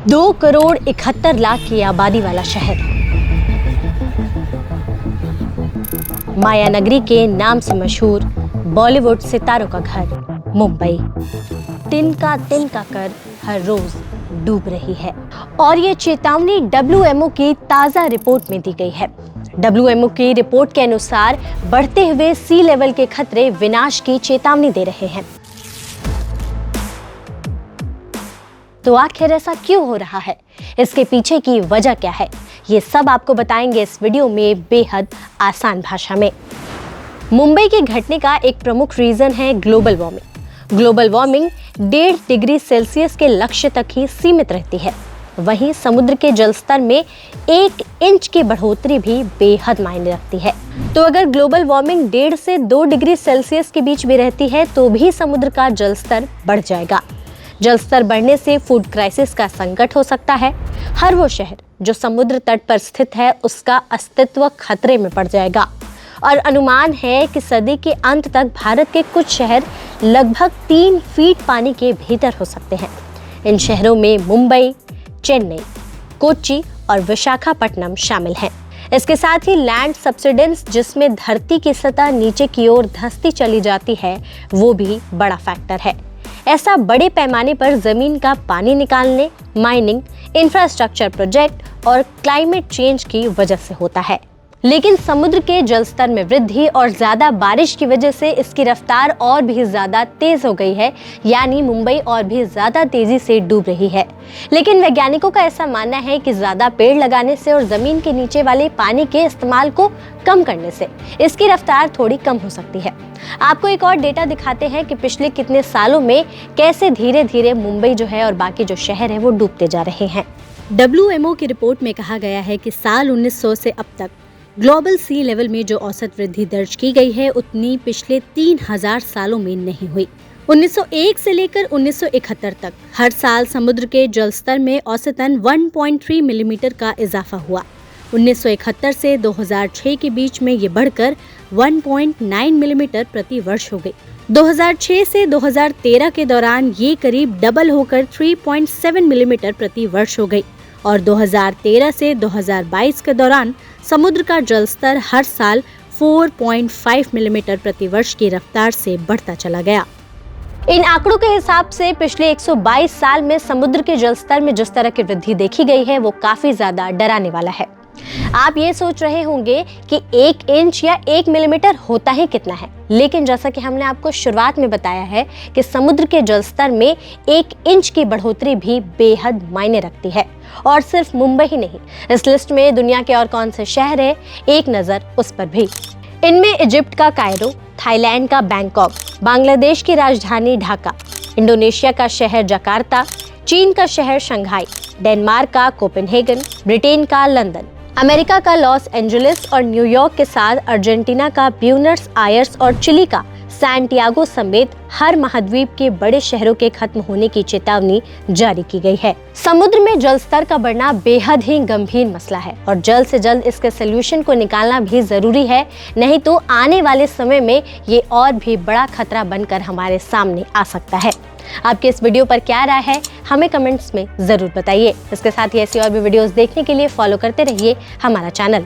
2,71,00,000 की आबादी वाला शहर, मायानगरी के नाम से मशहूर बॉलीवुड सितारों का घर मुंबई तिनका तिनका कर हर रोज डूब रही है। और ये चेतावनी WMO की ताजा रिपोर्ट में दी गई है। WMO की रिपोर्ट के अनुसार बढ़ते हुए सी लेवल के खतरे विनाश की चेतावनी दे रहे हैं। तो आखिर ऐसा क्यों हो रहा है, इसके पीछे की वजह क्या है, ये सब आपको बताएंगे इस वीडियो में बेहद आसान भाषा में। मुंबई के घटने का एक प्रमुख रीजन है global warming. Global warming 1.5 degree Celsius के लक्ष्य तक ही सीमित रहती है। वहीं समुद्र के जलस्तर में 1 इंच की बढ़ोतरी भी बेहद मायने रखती है। तो अगर ग्लोबल वार्मिंग 1.5 से 2 डिग्री सेल्सियस के बीच भी रहती है तो भी समुद्र का जलस्तर बढ़ जाएगा। जलस्तर बढ़ने से फूड क्राइसिस का संकट हो सकता है। हर वो शहर जो समुद्र तट पर स्थित है उसका अस्तित्व खतरे में पड़ जाएगा। और अनुमान है कि सदी के अंत तक भारत के कुछ शहर लगभग 3 फीट पानी के भीतर हो सकते हैं। इन शहरों में मुंबई, चेन्नई, कोच्चि और विशाखापट्टनम शामिल हैं। इसके साथ ही लैंड सब्सिडेंस, जिसमें धरती की सतह नीचे की ओर धंसती चली जाती है, वो भी बड़ा फैक्टर है। ऐसा बड़े पैमाने पर जमीन का पानी निकालने, माइनिंग, इंफ्रास्ट्रक्चर प्रोजेक्ट और क्लाइमेट चेंज की वजह से होता है। लेकिन समुद्र के जलस्तर में वृद्धि और ज्यादा बारिश की वजह से इसकी रफ्तार और भी ज्यादा तेज हो गई है, यानी मुंबई और भी ज्यादा तेजी से डूब रही है। लेकिन वैज्ञानिकों का ऐसा मानना है कि ज्यादा पेड़ लगाने से और जमीन के नीचे वाले पानी के इस्तेमाल को कम करने से इसकी रफ्तार थोड़ी कम हो सकती है। आपको एक और डेटा दिखाते हैं कि पिछले कितने सालों में कैसे धीरे धीरे मुंबई जो है और बाकी जो शहर है वो डूबते जा रहे हैं। WMO की रिपोर्ट में कहा गया है कि साल 1900 से अब तक ग्लोबल सी लेवल में जो औसत वृद्धि दर्ज की गई है उतनी पिछले 3000 सालों में नहीं हुई। 1901 से लेकर 1971 तक हर साल समुद्र के जलस्तर में औसतन 1.3 मिलीमीटर का इजाफा हुआ। 1971 से 2006 के बीच में ये बढ़कर 1.9 मिलीमीटर प्रति वर्ष हो गई। 2006 से 2013 के दौरान ये करीब डबल होकर 3.7 मिलीमीटर प्रति वर्ष हो गई। और 2013 से 2022 के दौरान समुद्र का जलस्तर हर साल 4.5 मिलीमीटर प्रति वर्ष की रफ्तार से बढ़ता चला गया। इन आंकड़ों के हिसाब से पिछले 122 साल में समुद्र के जलस्तर में जिस तरह की वृद्धि देखी गई है वो काफी ज्यादा डराने वाला है। आप ये सोच रहे होंगे कि 1 इंच या 1 मिलीमीटर होता ही कितना है, लेकिन जैसा कि हमने आपको शुरुआत में बताया है कि समुद्र के जलस्तर में 1 इंच की बढ़ोतरी भी बेहद मायने रखती है। और सिर्फ मुंबई ही नहीं, इस लिस्ट में दुनिया के और कौन से शहर है, एक नजर उस पर भी। इनमें इजिप्ट का कायरो, थाईलैंड का बैंकॉक, बांग्लादेश की राजधानी ढाका, इंडोनेशिया का शहर जकार्ता, चीन का शहर शंघाई, डेनमार्क का कोपेनहेगन, ब्रिटेन का लंदन, अमेरिका का लॉस एंजलिस और न्यूयॉर्क के साथ अर्जेंटीना का ब्यूनस आयर्स और चिली का सैंटियागो समेत हर महाद्वीप के बड़े शहरों के खत्म होने की चेतावनी जारी की गई है। समुद्र में जलस्तर का बढ़ना बेहद ही गंभीर मसला है और जल्द से जल्द इसके सलूशन को निकालना भी जरूरी है, नहीं तो आने वाले समय में ये और भी बड़ा खतरा बनकर हमारे सामने आ सकता है। आपके इस वीडियो पर क्या राय है, हमें कमेंट्स में जरूर बताइए। इसके साथ ही ऐसी और भी वीडियोस देखने के लिए फॉलो करते रहिए हमारा चैनल।